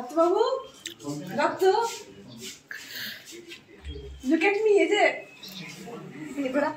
দত্তবাবু, Dutta, look at me, এই যে এগুলা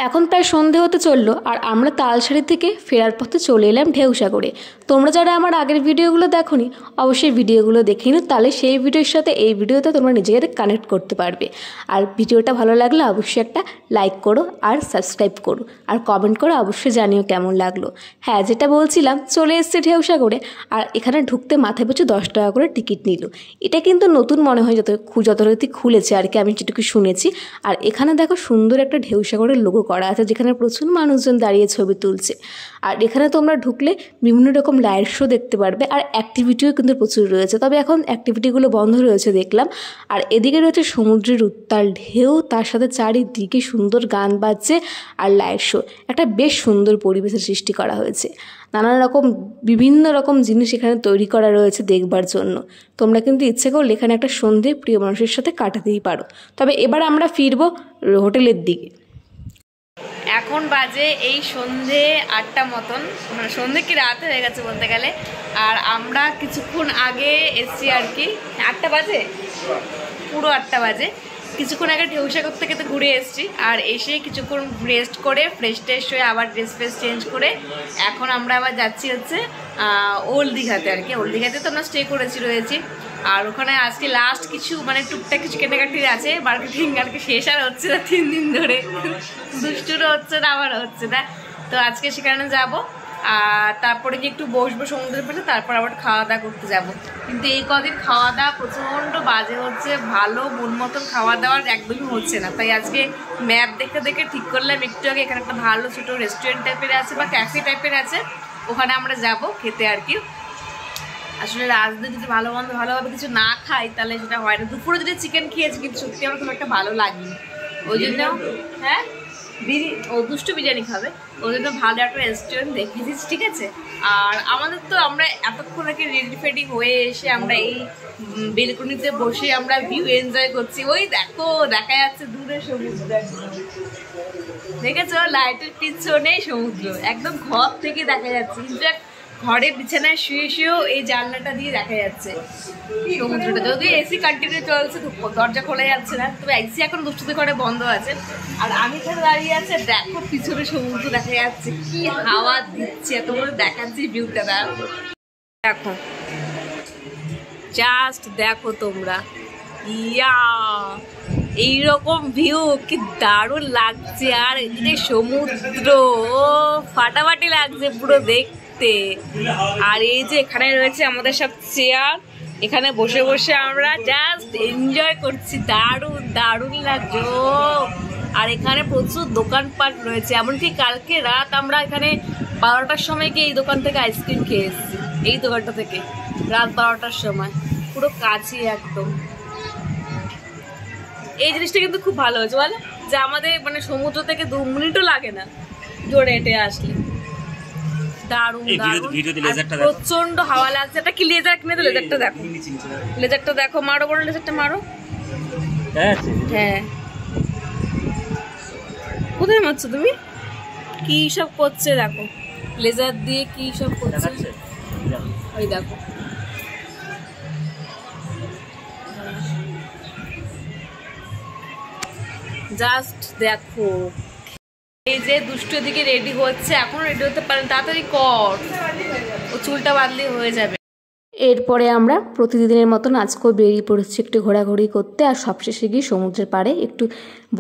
এখন প্রায় সন্ধে হতে চললো আর আমরা তালসারি থেকে ফেরার পথে চলে এলাম ঢেউসাগরে। তোমরা যারা আমার আগের ভিডিওগুলো দেখোনি অবশ্যই ভিডিওগুলো দেখে নিও, তাহলে সেই ভিডিওর সাথে এই ভিডিওতে তোমরা নিজেদের কানেক্ট করতে পারবে। আর ভিডিওটা ভালো লাগলে অবশ্যই একটা লাইক করো আর সাবস্ক্রাইব করো আর কমেন্ট করে অবশ্যই জানিও কেমন লাগলো। হ্যাঁ, যেটা বলছিলাম, চলে এসছে ঢেউসাগরে আর এখানে ঢুকতে মাথায় পিছু 10 টাকা করে টিকিট নিল। এটা কিন্তু নতুন মনে হয় যতটুকু খুলেছে আর কি, আমি যেটুকু শুনেছি। আর এখানে দেখো সুন্দর একটা ঢেউসাগরের লোগো করা আছে, যেখানে প্রচুর মানুষজন দাঁড়িয়ে ছবি তুলছে। আর এখানে তোমরা ঢুকলে বিভিন্ন রকম লাইট শো দেখতে পারবে আর অ্যাক্টিভিটিও কিন্তু প্রচুর রয়েছে, তবে এখন অ্যাক্টিভিটিগুলো বন্ধ রয়েছে দেখলাম। আর এদিকে রয়েছে সমুদ্রের উত্তাল ঢেউ, তার সাথে চারিদিকে সুন্দর গান বাজছে আর লাইট শো। একটা বেশ সুন্দর পরিবেশের সৃষ্টি করা হয়েছে। নানান রকম বিভিন্ন রকম জিনিস এখানে তৈরি করা রয়েছে দেখবার জন্য। তোমরা কিন্তু ইচ্ছে করলে এখানে একটা সন্ধে প্রিয় মানুষের সাথে কাটাতেই পারো। তবে এবার আমরা ফিরবো হোটেলের দিকে। এখন বাজে এই সন্ধে 8টা মতন, মানে সন্ধে কি রাত হয়ে গেছে বলতে গেলে। আর আমরা কিছুক্ষণ আগে এসছি আর কি, 8টা বাজে, পুরো 8টা বাজে। কিছুক্ষণ আগে ঢেউসাগর থেকে তো ঘুরে এসছি, আর এসে কিছুক্ষণ রেস্ট করে ফ্রেশ ট্রেশ হয়ে আবার ড্রেস ফ্রেস চেঞ্জ করে এখন আমরা আবার যাচ্ছি হচ্ছে ওল্ড দীঘাতে আর কি। ওল্ড দীঘাতে তো আমরা স্টে রয়েছি। আর ওখানে আজকে লাস্ট কিছু মানে টুকটাক কিছু কেনাকাটির আছে, মার্কেটিং আর কি শেষ আর হচ্ছে না 3 দিন ধরে, দুষ্টুরও হচ্ছে না আবার হচ্ছে না। তো আজকে সেখানে যাব, আর তারপরে কি একটু বসবো সমুদ্রের পাশে, তারপর আবার খাওয়া দাওয়া করতে যাব। কিন্তু এই কদিন খাওয়া দাওয়া প্রচণ্ড বাজে হচ্ছে, ভালো মন মতন খাওয়া দাওয়ার একদমই হচ্ছে না। তাই আজকে ম্যাপ দেখে দেখে ঠিক করলাম একটু আগে এখানে একটা ভালো ছোটো রেস্টুরেন্ট টাইপের আছে বা ক্যাফে টাইপের আছে, ওখানে আমরা যাব খেতে আর কি। আসলে রাজদে যদি ভালোভাবে কিছু না খাই তাহলে সেটা হয় না। দুপুরে যদি চিকেন খেয়েছি কিন্তু সত্যি আমার খুব একটা ভালো লাগেনি, ওই জন্য হ্যাঁ দুষ্টু বিরিয়ানি খাবে, ওই জন্য ভালো একটা রেস্টুরেন্ট দেখিয়ে দিচ্ছি, ঠিক আছে। আর আমাদের তো আমরা এতক্ষণ আগে রেডি ফেডি হয়ে এসে আমরা এই বেলকনিতে বসে আমরা ভিউ এনজয় করছি। ওই দেখো দেখা যাচ্ছে দূরে সমুদ্র, দেখেছো লাইটের পিছনে সমুদ্র একদম ঘর থেকে দেখা যাচ্ছে। ইনফ্যাক্ট ঘরে বিছানায় শুয়েও এই জানলাটা দিয়ে দেখা যাচ্ছে সমুদ্রটা। যদিও এসি কন্টিনিউ চলছে, দরজা খোলা যাচ্ছে না, তবে এসি এখন দুষ্টুদের ঘরে বন্ধ আছে। আর আমি এখানে দাঁড়িয়ে আছে, দেখো পিছনে সমুদ্র দেখা যাচ্ছে, কি হাওয়া দিচ্ছে, তোমাদের দেখাচ্ছি ভিউটা। দেখো জাস্ট দেখো তোমরা, ইয়া এইরকম ভিউ কি দারুণ লাগছে। আর এদিকে সমুদ্র, ও ফাটাফাটি লাগছে পুরো দেখতে। আর এই যে এখানে রয়েছে আমাদের সব চেয়ার, এখানে বসে বসে আমরা জাস্ট এনজয় করছি, দারুণ দারুণ লাগছে। আর এখানে প্রচুর দোকানপাট রয়েছে, এমনকি কালকে রাত আমরা এখানে 12টার সময় গিয়ে এই দোকান থেকে আইসক্রিম খেয়ে এসেছি, এই দোকানটা থেকে রাত 12টার সময়, পুরো কাছে একদম। এই জিনিসটা কিন্তু খুব ভালো হয়েছে বলে, যে আমাদের মানে সমুদ্র থেকে 2 মিনিটও লাগে না জোরে হেঁটে আসলে। দারুণ প্রচন্ড হাওয়া লাগছে। একটা কি লেজার কিনে তো, লেজারটা দেখো, লেজারটা দেখো, মারো বড় লেজারটা মারো। হ্যাঁ কোথায় মারছো তুমি, কি সব করছে দেখো, লেজার দিয়ে কি সব করছে, ওই দেখো। জাস্ট দেখো, এই যে দুষ্টু দিকে রেডি হচ্ছে, এখন রেডি হতে পারেন, তাড়াতাড়ি কর, ও চুলটা বাঁধলে হয়ে যাবে। এরপরে আমরা প্রতিদিনের মতন আজকেও বেরিয়ে পড়েছি একটু ঘোরাঘুরি করতে, আর সবশেষে গিয়ে সমুদ্রের পাড়ে একটু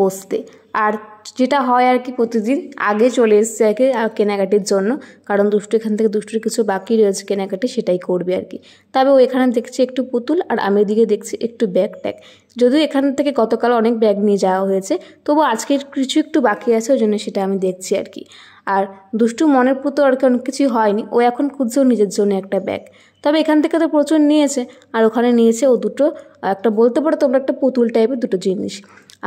বসতে। আর যেটা হয় আর কি, প্রতিদিন আগে চলে এসছে আগে কেনাকাটির জন্য, কারণ দুষ্টু এখান থেকে দুষ্টুর কিছু বাকি রয়েছে কেনাকাটি, সেটাই করবে আর কি। তবে ও এখানে দেখছি একটু পুতুল, আর আমি এদিকে দেখছি একটু ব্যাগ ট্যাগ। যদিও এখান থেকে গতকাল অনেক ব্যাগ নিয়ে যাওয়া হয়েছে, তবু আজকের কিছু একটু বাকি আছে, ওই জন্য সেটা আমি দেখছি আর কি। আর দুষ্টু মনের পুতো আর কি অনেক কিছুই হয়নি, ও এখন খুঁজছেও নিজের জন্য একটা ব্যাগ। তবে এখান থেকে তো প্রচুর নিয়েছে, আর ওখানে নিয়েছে ও দুটো, একটা বলতে পারো তোমরা একটা পুতুল টাইপের দুটো জিনিস।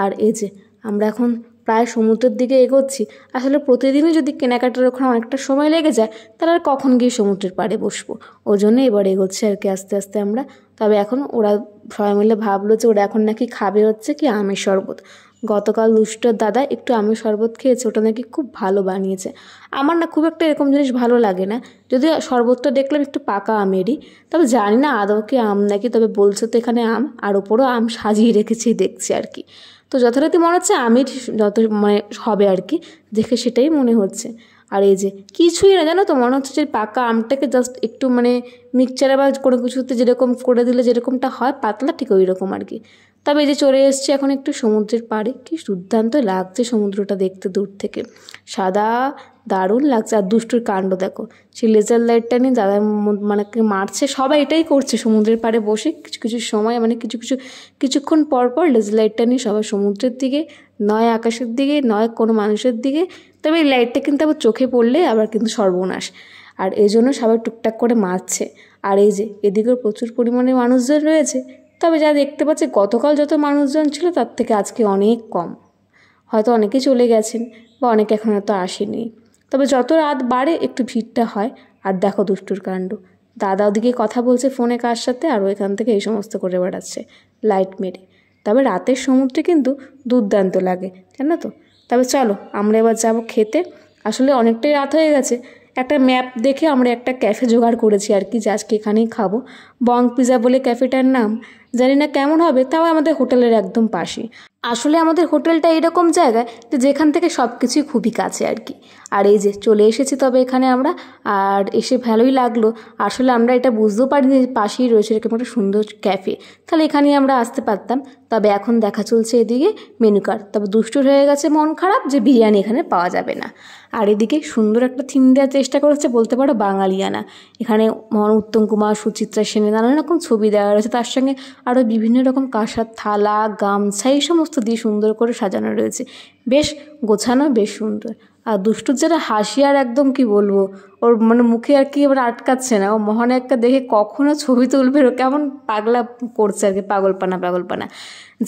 আর এই যে আমরা এখন প্রায় সমুদ্রের দিকে এগোচ্ছি। আসলে প্রতিদিনই যদি কেনাকাটার ওখানে অনেকটা সময় লেগে যায়, তাহলে আর কখন গিয়ে সমুদ্রের পাড়ে বসবো, ওই জন্য এবার এগোচ্ছি আর কি আস্তে আস্তে আমরা। তবে এখন ওরা সবাই মিলে ভাবলো যে ওরা এখন নাকি খাবে হচ্ছে কি আমের শরবত, গতকাল দুষ্টুর দাদা একটু আমের শরবত খেয়েছে, ওটা নাকি খুব ভালো বানিয়েছে। আমার না খুব একটা এরকম জিনিস ভালো লাগে না, যদি শরবতটা দেখলাম একটু পাকা আমেরই, তবে জানি না আদৌ কি আম নাকি, তবে বলছে তো এখানে আম, আর ওপরও আম সাজিয়ে রেখেছি দেখছি আর কি। তো যথারীতি মনে হচ্ছে আমের যত মানে হবে আর কি, দেখে সেটাই মনে হচ্ছে। আর এই যে কিছুই না জানো তো, মনে হচ্ছে যে পাকা আমটাকে জাস্ট একটু মানে মিক্সচারে বা কোনো কিছুতে যেরকম করে দিলে যেরকমটা হয় পাতলা, ঠিক ওই রকম আর কি। তবে এই যে চলে এসেছি এখন একটু সমুদ্রের পাড়ে, কি দুর্দান্ত লাগছে সমুদ্রটা দেখতে দূর থেকে, সাদা দারুণ লাগছে। আর দুষ্টুর কাণ্ড দেখো, সেই লেজার লাইটটা নিয়ে দাদা মানে মারছে, সবাই এটাই করছে সমুদ্রের পাড়ে বসে কিছু কিছু সময় মানে কিছুক্ষণ পর পর লেজার লাইটটা নিয়ে সবাই সমুদ্রের দিকে, নয় আকাশের দিকে, নয় কোনো মানুষের দিকে। তবে এই লাইটটা কিন্তু আবার চোখে পড়লে আবার কিন্তু সর্বনাশ, আর এই জন্য সবাই টুকটাক করে মারছে। আর এই যে এদিকেও প্রচুর পরিমাণে মানুষজন রয়েছে, তবে যা দেখতে পাচ্ছি গতকাল যত মানুষজন ছিল তার থেকে আজকে অনেক কম, হয়তো অনেকে চলে গেছেন বা অনেকে এখন হয়তো আসেনি। তবে যত রাত বাড়ে একটু ভিড়টা হয়। আর দেখো দুষ্টুর কাণ্ড, দাদা ওদিকে কথা বলছে ফোনে কার সাথে, আর ওইখান থেকে এই সমস্ত করে বেড়াচ্ছে লাইট মেরে। তবে রাতের সমুদ্রে কিন্তু দুর্দান্ত লাগে, জানো তো। তবে চলো আমরা এবার যাব খেতে, আসলে অনেকটাই রাত হয়ে গেছে। একটা ম্যাপ দেখে আমরা একটা ক্যাফে জোগাড় করেছি আর কি, যে আজকে এখানেই খাবো। বং পিজা বলে ক্যাফেটার নাম, জানি না কেমন হবে, তাও আমাদের হোটেলের একদম পাশে। আসলে আমাদের হোটেলটা এরকম জায়গায় যে যেখান থেকে সব কিছুই খুবই কাছে আর কি। আর এই যে চলে এসেছি তবে এখানে আমরা, আর এসে ভালোই লাগলো। আসলে আমরা এটা বুঝতেও পারিনি যে পাশেই রয়েছে এরকম একটা সুন্দর ক্যাফে, তাহলে এখানেই আমরা আসতে পারতাম। তবে এখন দেখা চলছে এদিকে মেনু কার্ড, তবে দুষ্টুর হয়ে গেছে মন খারাপ যে বিরিয়ানি এখানে পাওয়া যাবে না। আর এদিকে সুন্দর একটা থিম দেওয়ার চেষ্টা করেছে, বলতে পারো বাঙালিয়ানা। এখানে উত্তম কুমার, সুচিত্রা সেনের নানান রকম ছবি দেওয়া রয়েছে, তার সঙ্গে আরও বিভিন্ন রকম কাঁসার থালা, গামছা এই সমস্ত দিয়ে সুন্দর করে সাজানো রয়েছে, বেশ গোছানো, বেশ সুন্দর। আর দুষ্টুর যেটা হাসি, আর একদম কি বলবো, ওর মানে মুখে আর কি এবার আটকাচ্ছে না, ও মহানে একটা দেখে কখনো ছবি তুলবে, ও কেমন পাগলা করছে আর কি, পাগলপানা।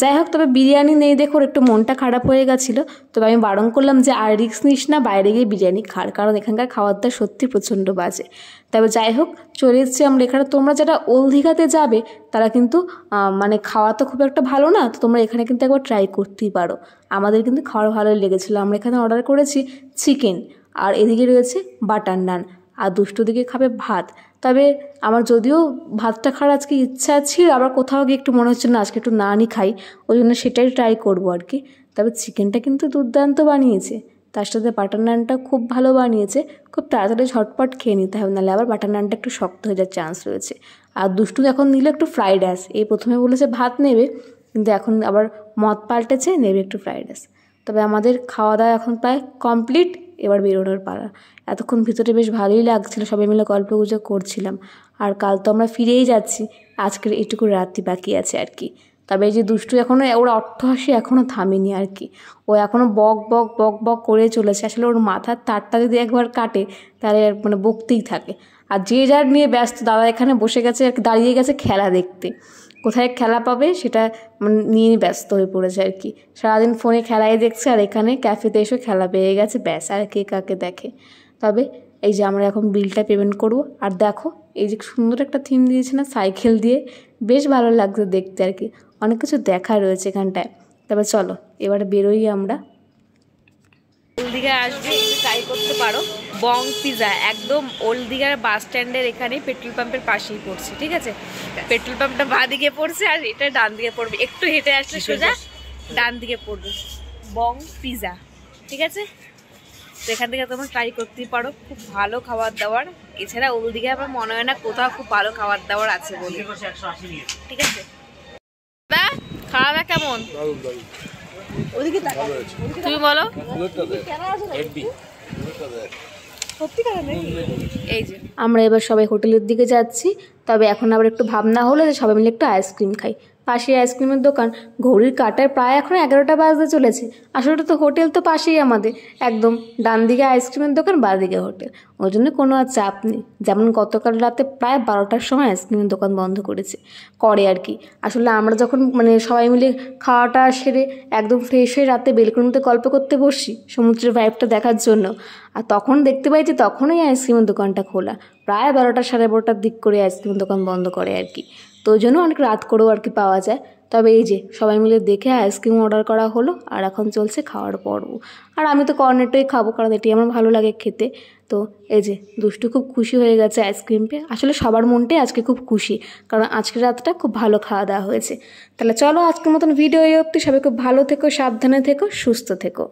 যাই হোক, তবে বিরিয়ানি নেই দেখে ওর একটু মনটা খারাপ হয়ে গেছিলো। তবে আমি বারণ করলাম যে আর রিস্ক নিস না, বাইরে গিয়ে বিরিয়ানি খার, কারণ এখানকার খাওয়ার দাওয়া সত্যি প্রচণ্ড বাজে। তবে যাই হোক চলে এসেছি আমরা এখানে। তোমরা যারা ওল্ড দীঘাতে যাবে তারা কিন্তু মানে খাওয়া তো খুব একটা ভালো না, তো তোমরা এখানে কিন্তু একবার ট্রাই করতেই পারো। আমাদের কিন্তু খাওয়ার ভালোই লেগেছিলো। আমরা এখানে অর্ডার করেছি চিকেন, আর এদিকে রয়েছে বাটার নান, আর দুষ্টু দিকে খাবে ভাত। তবে আমার যদিও ভাতটা খাওয়ার আজকে ইচ্ছা ছিল, আবার কোথাও গিয়ে একটু মনে হচ্ছে না আজকে একটু নানই খাই, ওই জন্য সেটাই ট্রাই করবো আর কি। তবে চিকেনটা কিন্তু দুর্দান্ত বানিয়েছে, তার সাথে বাটার নানটা খুব ভালো বানিয়েছে। খুব তাড়াতাড়ি ঝটপট খেয়ে নিতে হবে, নাহলে আবার বাটার নানটা একটু শক্ত হয়ে যাওয়ার চান্স রয়েছে। আর দুষ্টু এখন নিলে একটু ফ্রাইড রাইস, এই প্রথমে বলেছে ভাত নেবে, কিন্তু এখন আবার মত পাল্টেছে, নেবে একটু ফ্রাইড রাইস। তবে আমাদের খাওয়া দাওয়া এখন প্রায় কমপ্লিট, এবার বেরোনোর পালা। এতক্ষণ ভিতরে বেশ ভালোই লাগছিল, সবাই মিলে গল্প গুজব করছিলাম। আর কাল তো আমরা ফিরেই যাচ্ছি, আজকের এইটুকু রাত্রি বাকি আছে আর কি। তবে এই যে দুষ্টু এখনও, ওর অট্টহাসি এখনও থামেনি আর কি, ও এখনও বক করে চলেছে। আসলে ওর মাথার তারটা যদি একবার কাটে তাহলে মানে বকতেই থাকে। আর যে যার নিয়ে ব্যস্ত, দাদা এখানে বসে গেছে আর কি, দাঁড়িয়ে গেছে খেলা দেখতে, কোথায় খেলা পাবে সেটা মানে নিয়ে ব্যস্ত হয়ে পড়েছে আর কি। সারাদিন ফোনে খেলাই দেখছে, আর এখানে ক্যাফেতে এসে খেলা পেয়ে গেছে, ব্যাস, আর কে কাকে দেখে। তবে এই যে আমরা এখন বিলটা পেমেন্ট করব। আর দেখো এই যে সুন্দর একটা থিম দিয়েছে না সাইকেল দিয়ে, বেশ ভালো লাগছে দেখতে আর কি, অনেক কিছু দেখা রয়েছে এখানটায়। তবে চলো এবারে বেরোই আমরা। ওল্ড দীঘায় আসবে ট্রাই করতে পারো বং পিজা, একদম ওল্ড দীঘার বাস স্ট্যান্ডের এখানে পেট্রোল পাম্পের পাশেই পড়ছে, ঠিক আছে। পেট্রোল পাম্পটা বাঁ দিকে পড়ছে আর এটা ডান দিকে পড়বে, একটু হেঁটে আসলে সোজা ডান দিকে পড়বে বং পিজা, ঠিক আছে। তো এখান থেকে তোমরা ট্রাই করতেই পারো, খুব ভালো খাবার দাবার। এছাড়া ওল্ড দীঘায় আমার মনে হয় না কোথাও খুব ভালো খাবার দাবার আছে বলে, ঠিক আছে। খাওয়া দাওয়া কেমন তুমি বলো? এই যে আমরা এবার সবাই হোটেলের দিকে যাচ্ছি। তবে এখন আবার একটু ভাবনা হলো যে সবাই মিলে একটু আইসক্রিম খাই। পাশে আইসক্রিমের দোকান, ঘড়ির কাঁটায় প্রায় এখন 11টা বাজতে চলেছে। আসলে তো হোটেল তো পাশেই আমাদের, একদম ডান দিকে আইসক্রিমের দোকান, বাঁ দিকে হোটেল, ওই জন্য কোনো আর চাপ নেই। যেমন গতকাল রাতে প্রায় 12টার সময় আইসক্রিমের দোকান বন্ধ করে আর কি। আসলে আমরা যখন মানে সবাই মিলে খাওয়াটা সেরে একদম ফ্রেশ হয়ে রাতে বেলকনিতে গল্প করতে বসি সমুদ্রের ভাইবটা দেখার জন্য, আর তখন দেখতে পাই যে তখনই আইসক্রিমের দোকানটা খোলা, প্রায় 12টা সাড়ে 12টার দিক করে আইসক্রিমের দোকান বন্ধ করে আর কি। তো ওই জন্য অনেক রাত করেও আর কি পাওয়া যায়। তবে এই যে সবাই মিলে দেখে আইসক্রিম অর্ডার করা হলো আর এখন চলছে খাওয়ার পর্ব। আর আমি তো কর্নেটোই খাবো, কারণ এটি আমার ভালো লাগে খেতে। তো এই যে দুষ্টু খুব খুশি হয়ে গেছে আইসক্রিম পেয়ে। আসলে সবার মনটাই আজকে খুব খুশি, কারণ আজকের রাতটা খুব ভালো খাওয়া দাওয়া হয়েছে। তাহলে চলো আজকের মতন ভিডিও এই অবধি। সবাই খুব ভালো থেকো, সাবধানে থেকো, সুস্থ থেকো।